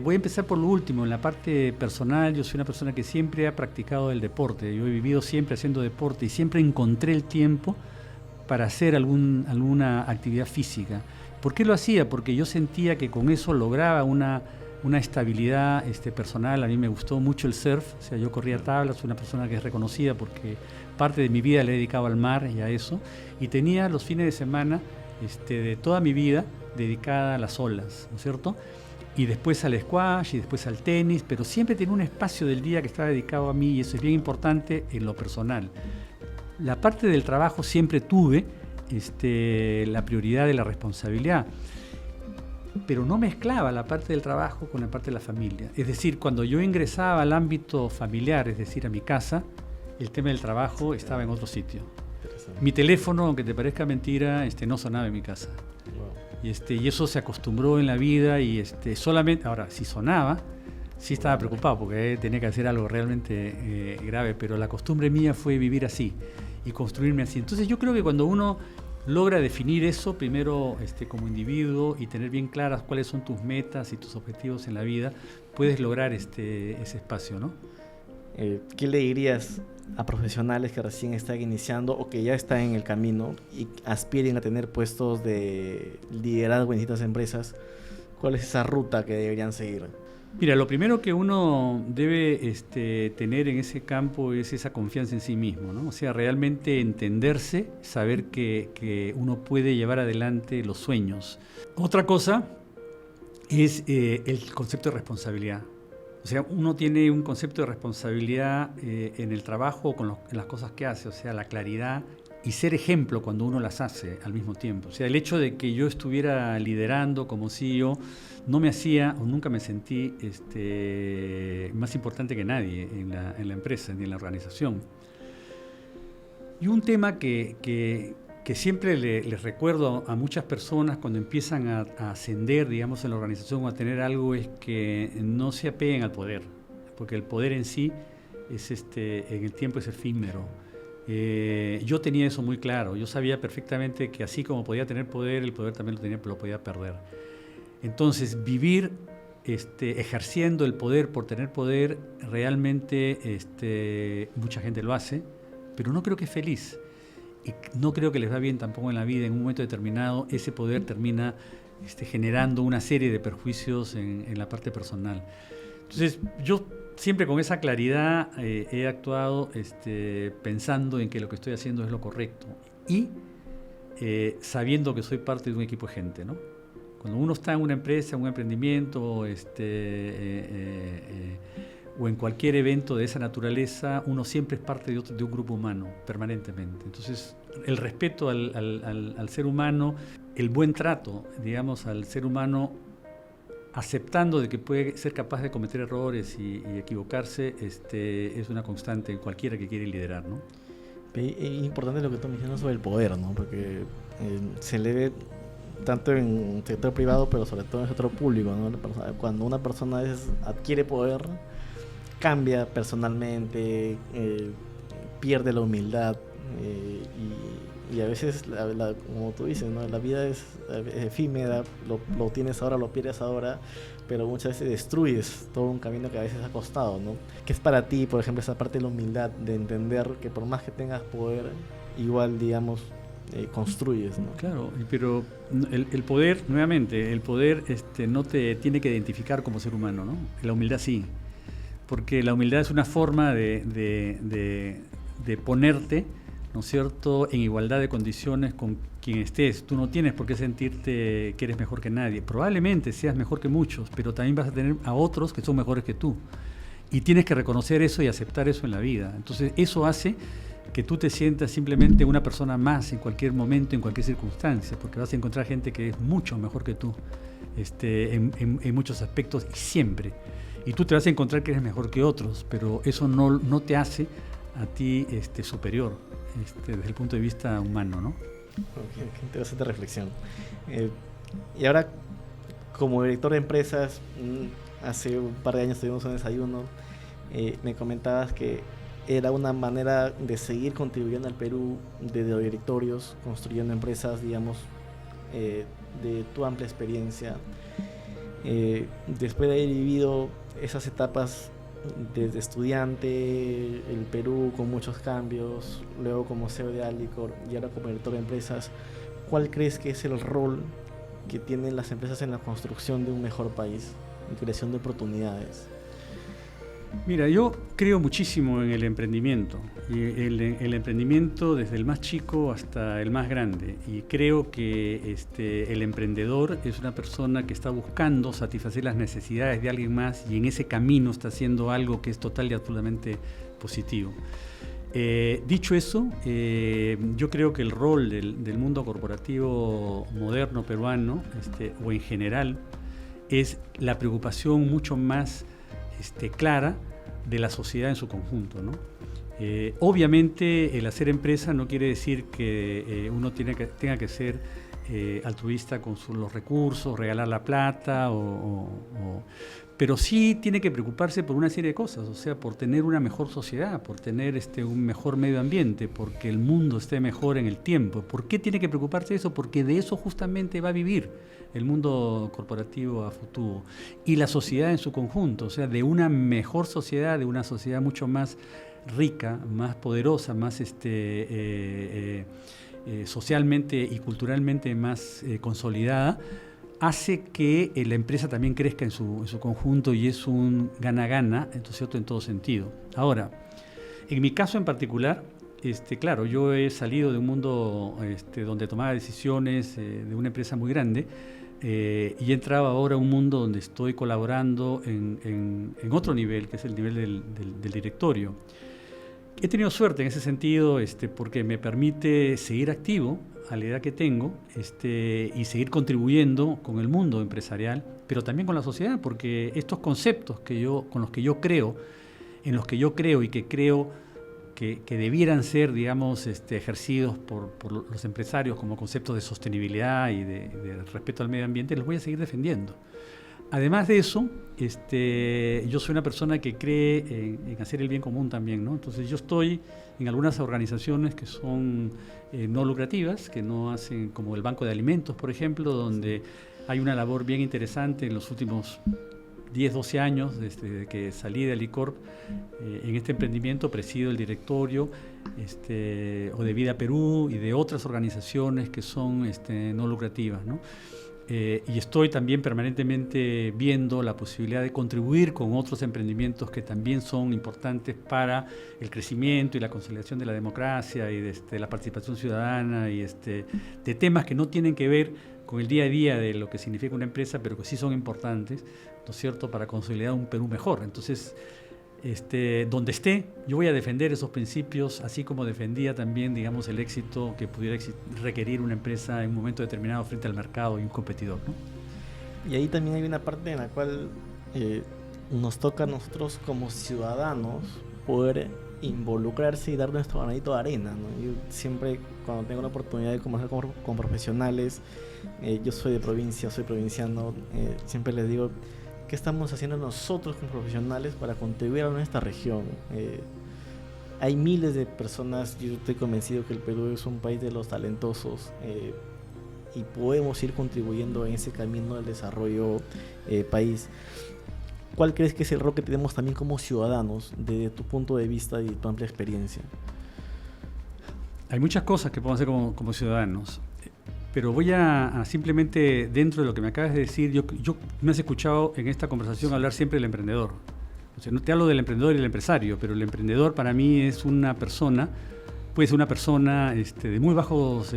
Voy a empezar por lo último. En la parte personal, yo soy una persona que siempre ha practicado el deporte. Yo he vivido siempre haciendo deporte y siempre encontré el tiempo para hacer alguna actividad física. ¿Por qué lo hacía? Porque yo sentía que con eso lograba una estabilidad personal. A mí me gustó mucho el surf, o sea, yo corría tablas, soy una persona que es reconocida porque parte de mi vida le he dedicado al mar y a eso, y tenía los fines de semana de toda mi vida dedicada a las olas, ¿no es cierto? Y después al squash y después al tenis, pero siempre tenía un espacio del día que estaba dedicado a mí, y eso es bien importante en lo personal. La parte del trabajo siempre tuve la prioridad de la responsabilidad, pero no mezclaba la parte del trabajo con la parte de la familia. Es decir, cuando yo ingresaba al ámbito familiar, es decir, a mi casa, el tema del trabajo estaba en otro sitio. Mi teléfono, aunque te parezca mentira, no sonaba en mi casa. Wow. Y eso se acostumbró en la vida, y solamente, ahora, si sonaba, sí estaba preocupado porque tenía que hacer algo realmente grave, pero la costumbre mía fue vivir así y construirme así. Entonces yo creo que cuando uno logra definir eso primero como individuo y tener bien claras cuáles son tus metas y tus objetivos en la vida, puedes lograr ese espacio, ¿no? ¿Qué le dirías a profesionales que recién están iniciando o que ya están en el camino y aspiren a tener puestos de liderazgo en distintas empresas? ¿Cuál es esa ruta que deberían seguir? Mira, lo primero que uno debe tener en ese campo es esa confianza en sí mismo, ¿no? O sea, realmente entenderse, saber que uno puede llevar adelante los sueños. Otra cosa es el concepto de responsabilidad. O sea, uno tiene un concepto de responsabilidad en el trabajo o en las cosas que hace, o sea, la claridad y ser ejemplo cuando uno las hace al mismo tiempo. O sea, el hecho de que yo estuviera liderando como CEO no me hacía o nunca me sentí más importante que nadie en la empresa ni en la organización. Y un tema que siempre les recuerdo a muchas personas cuando empiezan a ascender, digamos, en la organización o a tener algo, es que no se apeguen al poder, porque el poder en sí es en el tiempo es efímero. Yo tenía eso muy claro. Yo sabía perfectamente que así como podía tener poder, el poder también lo podía perder. Entonces, vivir ejerciendo el poder por tener poder, realmente mucha gente lo hace, pero no creo que es feliz. Y no creo que les va bien tampoco en la vida. En un momento determinado, ese poder termina generando una serie de perjuicios en la parte personal. Entonces, yo siempre con esa claridad he actuado pensando en que lo que estoy haciendo es lo correcto y sabiendo que soy parte de un equipo de gente, ¿no? Cuando uno está en una empresa, en un emprendimiento o en cualquier evento de esa naturaleza, uno siempre es parte de un grupo humano, permanentemente. Entonces, el respeto al ser humano, el buen trato, digamos, al ser humano, aceptando de que puede ser capaz de cometer errores y equivocarse, es una constante en cualquiera que quiere liderar, ¿no? Es importante lo que tú mencionas sobre el poder, ¿no? Porque se le ve tanto en el sector privado, pero sobre todo en el sector público, ¿no? Cuando una persona adquiere poder, cambia personalmente, pierde la humildad y Y a veces, como tú dices, ¿no? La vida es efímera, lo tienes ahora, lo pierdes ahora, pero muchas veces destruyes todo un camino que a veces ha costado, ¿no? ¿Qué es para ti, por ejemplo, esa parte de la humildad, de entender que por más que tengas poder, igual, digamos, construyes, ¿no? Claro, pero el poder, nuevamente, el poder no te tiene que identificar como ser humano, ¿no? La humildad sí, porque la humildad es una forma de ponerte, ¿no es cierto?, en igualdad de condiciones con quien estés. Tú no tienes por qué sentirte que eres mejor que nadie. Probablemente seas mejor que muchos, pero también vas a tener a otros que son mejores que tú. Y tienes que reconocer eso y aceptar eso en la vida. Entonces, eso hace que tú te sientas simplemente una persona más en cualquier momento, en cualquier circunstancia, porque vas a encontrar gente que es mucho mejor que tú en muchos aspectos y siempre. Y tú te vas a encontrar que eres mejor que otros, pero eso no te hace a ti superior desde el punto de vista humano, ¿no? Qué interesante reflexión. Y ahora, como director de empresas, hace un par de años tuvimos un desayuno, me comentabas que era una manera de seguir contribuyendo al Perú desde los directorios, construyendo empresas, digamos, de tu amplia experiencia. Después de haber vivido esas etapas desde estudiante, el Perú con muchos cambios, luego como CEO de Alicor y ahora como director de empresas, ¿cuál crees que es el rol que tienen las empresas en la construcción de un mejor país, en creación de oportunidades? Mira, yo creo muchísimo en el emprendimiento, y el emprendimiento desde el más chico hasta el más grande, y creo que el emprendedor es una persona que está buscando satisfacer las necesidades de alguien más y en ese camino está haciendo algo que es total y absolutamente positivo. Dicho eso, yo creo que el rol del mundo corporativo moderno peruano, o en general, es la preocupación mucho más clara de la sociedad en su conjunto, ¿no? Obviamente el hacer empresa no quiere decir que uno tenga que ser altruista con los recursos, regalar la plata, pero sí tiene que preocuparse por una serie de cosas, o sea, por tener una mejor sociedad, por tener un mejor medio ambiente, porque el mundo esté mejor en el tiempo. ¿Por qué tiene que preocuparse de eso? Porque de eso justamente va a vivir el mundo corporativo a futuro y la sociedad en su conjunto, o sea, de una mejor sociedad, de una sociedad mucho más rica, más poderosa, más socialmente y culturalmente más consolidada, hace que la empresa también crezca en su conjunto y es un gana-gana, ¿cierto?, en todo sentido. Ahora, en mi caso en particular, claro, yo he salido de un mundo donde tomaba decisiones de una empresa muy grande, y he entrado ahora a un mundo donde estoy colaborando en otro nivel, que es el nivel del directorio. He tenido suerte en ese sentido, porque me permite seguir activo a la edad que tengo, y seguir contribuyendo con el mundo empresarial, pero también con la sociedad, porque estos conceptos con los que yo creo, en los que yo creo y que creo que debieran ser, digamos, ejercidos por los empresarios como conceptos de sostenibilidad y de respeto al medio ambiente, los voy a seguir defendiendo. Además de eso, yo soy una persona que cree en hacer el bien común también, ¿no? Entonces yo estoy en algunas organizaciones que son no lucrativas, que no hacen, como el Banco de Alimentos, por ejemplo, donde hay una labor bien interesante en los últimos 10, 12 años, desde que salí de Alicorp, en este emprendimiento presido el directorio o de Vida Perú y de otras organizaciones que son no lucrativas, ¿no? Y estoy también permanentemente viendo la posibilidad de contribuir con otros emprendimientos que también son importantes para el crecimiento y la consolidación de la democracia y de la participación ciudadana y de temas que no tienen que ver con el día a día de lo que significa una empresa, pero que sí son importantes, ¿no es cierto?, para consolidar un Perú mejor. Entonces, donde esté, yo voy a defender esos principios, así como defendía también, digamos, el éxito que pudiera requerir una empresa en un momento determinado frente al mercado y un competidor, ¿no? Y ahí también hay una parte en la cual nos toca a nosotros como ciudadanos poder involucrarse y dar nuestro granito de arena, ¿no? Yo siempre, cuando tengo la oportunidad de conversar con profesionales, yo soy de provincia, soy provinciano, siempre les digo, ¿qué estamos haciendo nosotros como profesionales para contribuir a nuestra región? hay miles de personas. Yo estoy convencido que el Perú es un país de los talentosos, y podemos ir contribuyendo en ese camino del desarrollo país. ¿Cuál crees que es el rol que tenemos también como ciudadanos, desde tu punto de vista y tu amplia experiencia? Hay muchas cosas que podemos hacer como ciudadanos, pero voy a simplemente, dentro de lo que me acabas de decir, yo me has escuchado en esta conversación hablar siempre del emprendedor. O sea, no te hablo del emprendedor y el empresario, pero el emprendedor para mí es una persona, puede ser una persona de muy bajos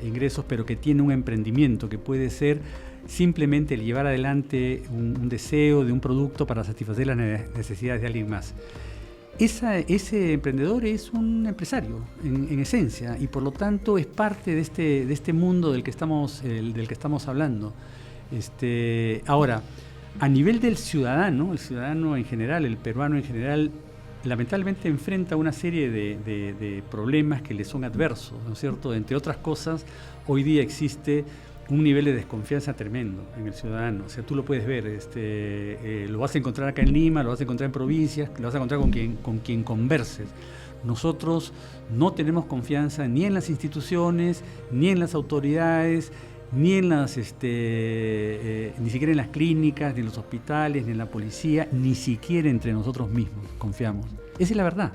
ingresos, pero que tiene un emprendimiento, que puede ser simplemente el llevar adelante un deseo de un producto para satisfacer las necesidades de alguien más. Ese emprendedor es un empresario en esencia, y por lo tanto es parte de este mundo del que estamos hablando. Ahora, a nivel del ciudadano, el ciudadano en general, el peruano en general, lamentablemente enfrenta una serie de problemas que le son adversos, ¿no es cierto? Entre otras cosas, hoy día existe un nivel de desconfianza tremendo en el ciudadano. O sea, tú lo puedes ver, lo vas a encontrar acá en Lima, lo vas a encontrar en provincias, lo vas a encontrar con quien converses. Nosotros no tenemos confianza ni en las instituciones, ni en las autoridades, ni en ni siquiera en las clínicas, ni en los hospitales, ni en la policía, ni siquiera entre nosotros mismos confiamos. Esa es la verdad.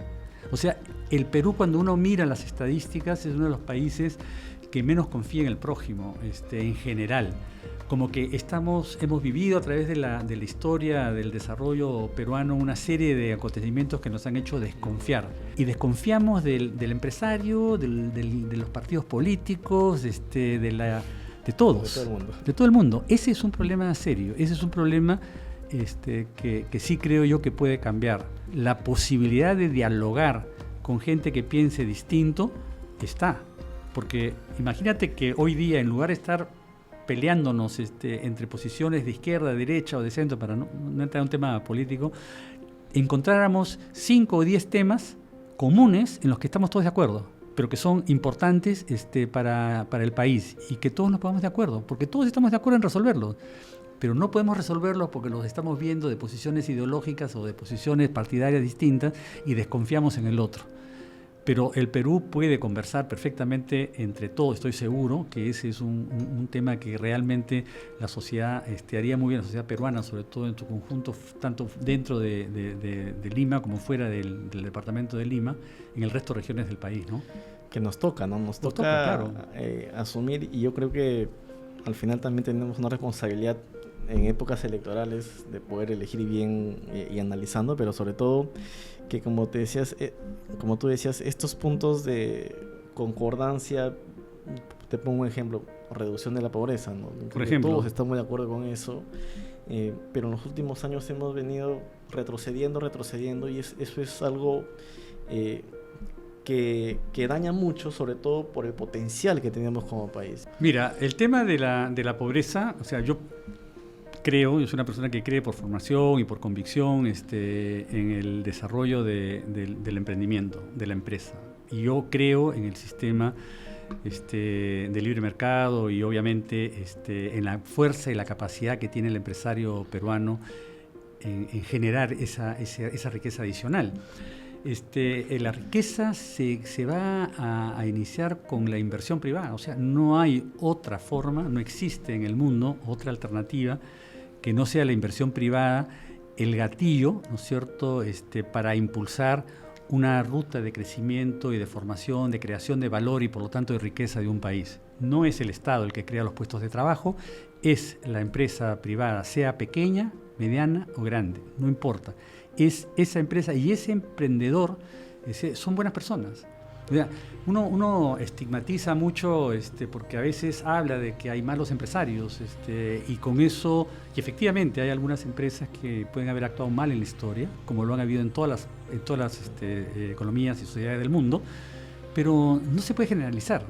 O sea, el Perú, cuando uno mira las estadísticas, es uno de los países que menos confía en el prójimo, en general. Como que hemos vivido a través de la historia del desarrollo peruano una serie de acontecimientos que nos han hecho desconfiar. Y desconfiamos del empresario, de los partidos políticos, de todos. De todo el mundo. Ese es un problema serio. Ese es un problema que sí creo yo que puede cambiar. La posibilidad de dialogar con gente que piense distinto está. Porque imagínate que hoy día, en lugar de estar peleándonos entre posiciones de izquierda, derecha o de centro, para no entrar en un tema político, encontráramos 5 o 10 temas comunes en los que estamos todos de acuerdo, pero que son importantes para el país, y que todos nos pongamos de acuerdo, porque todos estamos de acuerdo en resolverlos, pero no podemos resolverlos porque los estamos viendo de posiciones ideológicas o de posiciones partidarias distintas y desconfiamos en el otro. Pero el Perú puede conversar perfectamente entre todos, estoy seguro que ese es un tema que realmente la sociedad haría muy bien, la sociedad peruana, sobre todo en su conjunto, tanto dentro de Lima como fuera del departamento de Lima, en el resto de regiones del país, ¿no? Que nos toca, ¿no? Nos toca claro, asumir, y yo creo que al final también tenemos una responsabilidad en épocas electorales de poder elegir bien y analizando, pero sobre todo que como tú decías, estos puntos de concordancia, te pongo un ejemplo, reducción de la pobreza, ¿no? Por ejemplo. Todos estamos de acuerdo con eso, pero en los últimos años hemos venido retrocediendo, y eso es algo que daña mucho, sobre todo por el potencial que tenemos como país. Mira, el tema de la pobreza, o sea, yo soy una persona que cree por formación y por convicción en el desarrollo del emprendimiento, de la empresa. Y yo creo en el sistema de libre mercado y obviamente en la fuerza y la capacidad que tiene el empresario peruano en generar esa riqueza adicional. La riqueza se va a iniciar con la inversión privada. O sea, no hay otra forma, no existe en el mundo otra alternativa que no sea la inversión privada, el gatillo, ¿no es cierto?, para impulsar una ruta de crecimiento y de formación, de creación de valor y por lo tanto de riqueza de un país. No es el Estado el que crea los puestos de trabajo, es la empresa privada, sea pequeña, mediana o grande, no importa. Es esa empresa y ese emprendedor son buenas personas. O sea, uno estigmatiza mucho porque a veces habla de que hay malos empresarios y con eso, y efectivamente hay algunas empresas que pueden haber actuado mal en la historia, como lo han habido en todas las economías y sociedades del mundo, pero no se puede generalizar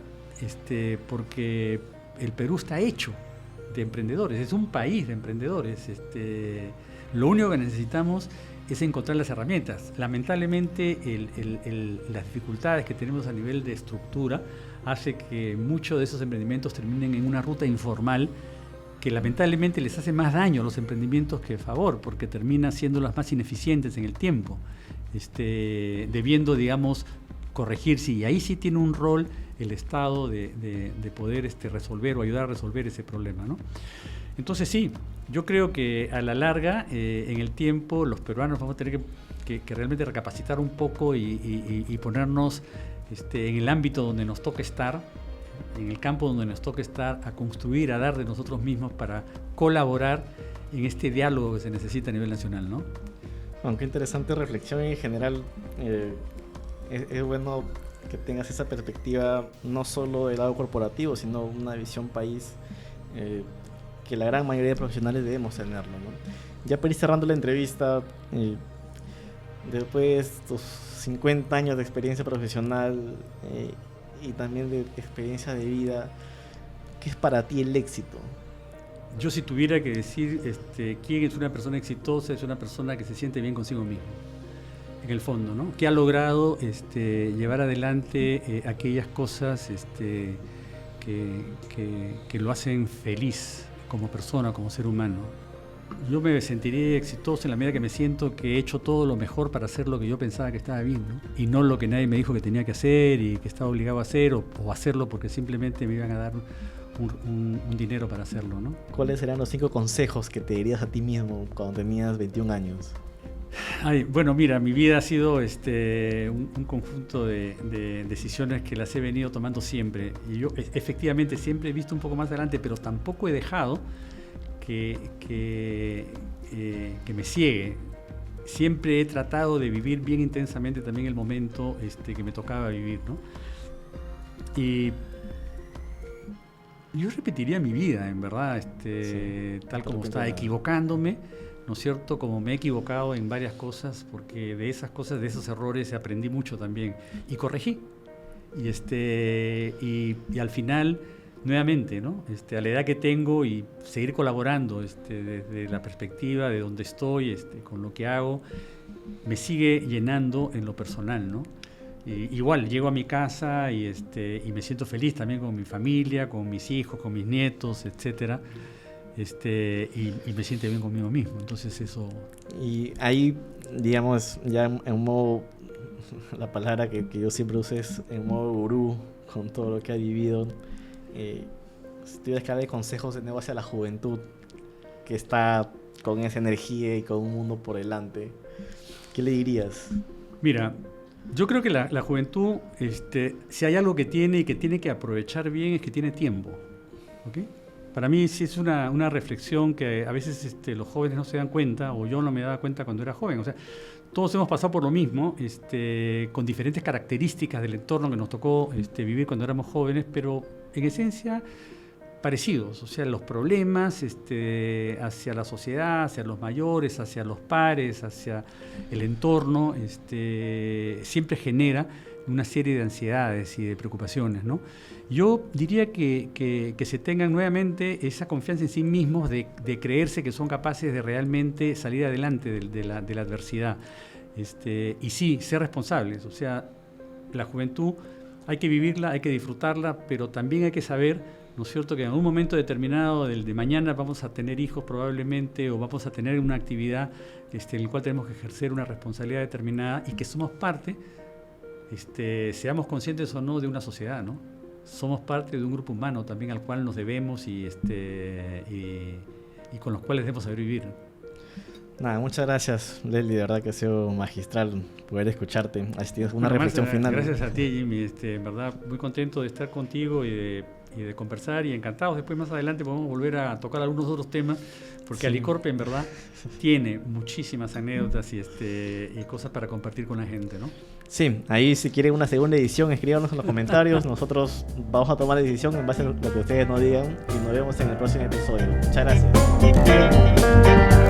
porque el Perú está hecho de emprendedores, es un país de emprendedores. Lo único que necesitamos es encontrar las herramientas. Lamentablemente las dificultades que tenemos a nivel de estructura hace que muchos de esos emprendimientos terminen en una ruta informal que lamentablemente les hace más daño a los emprendimientos que favor, porque termina siendo las más ineficientes en el tiempo. debiendo, digamos, corregirse, y ahí sí tiene un rol el Estado de poder resolver o ayudar a resolver ese problema, ¿no? Entonces sí, yo creo que a la larga, en el tiempo, los peruanos vamos a tener que realmente recapacitar un poco y ponernos en el ámbito donde nos toca estar, en el campo donde nos toca estar, a construir, a dar de nosotros mismos para colaborar en este diálogo que se necesita a nivel nacional, ¿no? Aunque interesante reflexión en general. Es bueno que tengas esa perspectiva no solo del lado corporativo, sino una visión país, que la gran mayoría de profesionales debemos tenerlo, ¿no? Ya para ir cerrando la entrevista, después de tus 50 años de experiencia profesional y también de experiencia de vida, ¿qué es para ti el éxito? Yo, si tuviera que decir quién es una persona exitosa, es una persona que se siente bien consigo mismo, en el fondo, ¿no? Que ha logrado llevar adelante aquellas cosas que lo hacen feliz como persona, como ser humano. Yo me sentiría exitoso en la medida que me siento que he hecho todo lo mejor para hacer lo que yo pensaba que estaba bien, ¿no? Y no lo que nadie me dijo que tenía que hacer y que estaba obligado a hacer, o hacerlo porque simplemente me iban a dar un dinero para hacerlo, ¿no? ¿Cuáles serían los 5 consejos que te dirías a ti mismo cuando tenías 21 años? Bueno, mira, mi vida ha sido un conjunto de decisiones que las he venido tomando siempre. Y yo efectivamente siempre he visto un poco más adelante, pero tampoco he dejado que me ciegue. Siempre he tratado de vivir bien intensamente también el momento que me tocaba vivir, ¿no? Y yo repetiría mi vida, en verdad, sí, tal como está, equivocándome, ¿no es cierto? Como me he equivocado en varias cosas, porque de esas cosas, de esos errores aprendí mucho también y corregí. Y al final, nuevamente, ¿no? A la edad que tengo, y seguir colaborando desde la perspectiva de donde estoy, con lo que hago, me sigue llenando en lo personal, ¿no? Igual llego a mi casa y me siento feliz también con mi familia, con mis hijos, con mis nietos, etcétera. Y me siente bien conmigo mismo. Entonces eso... Y ahí, digamos, ya en modo, la palabra que yo siempre uso es en modo gurú, con todo lo que ha vivido. Si tuvieras que darle consejos de nuevo hacia la juventud, que está con esa energía y con un mundo por delante, ¿qué le dirías? Mira, yo creo que la juventud, si hay algo que tiene y que tiene que aprovechar bien, es que tiene tiempo, ¿ok? Para mí sí es una reflexión que a veces los jóvenes no se dan cuenta, o yo no me daba cuenta cuando era joven. O sea, todos hemos pasado por lo mismo, con diferentes características del entorno que nos tocó vivir cuando éramos jóvenes, pero en esencia parecidos. O sea, los problemas hacia la sociedad, hacia los mayores, hacia los pares, hacia el entorno, siempre genera una serie de ansiedades y de preocupaciones, ¿no? Yo diría que se tengan nuevamente esa confianza en sí mismos de creerse que son capaces de realmente salir adelante de la adversidad. Y sí, ser responsables. O sea, la juventud hay que vivirla, hay que disfrutarla, pero también hay que saber, ¿no es cierto?, que en algún momento determinado de mañana vamos a tener hijos probablemente, o vamos a tener una actividad en la cual tenemos que ejercer una responsabilidad determinada, y que somos parte, seamos conscientes o no, de una sociedad, ¿no? Somos parte de un grupo humano también al cual nos debemos y con los cuales debemos saber vivir. Nada, muchas gracias, Leslie, de verdad que ha sido magistral poder escucharte. Tienes una reflexión final. Gracias a ti, Jimmy, en verdad muy contento de estar contigo y de conversar, y encantados. Después, más adelante, podemos volver a tocar algunos otros temas, porque sí. Alicorp, en verdad, tiene muchísimas anécdotas y cosas para compartir con la gente, ¿no? Sí, ahí si quieren una segunda edición, escríbanos en los comentarios. Nosotros vamos a tomar la decisión en base a lo que ustedes nos digan, y nos vemos en el próximo episodio. Muchas gracias.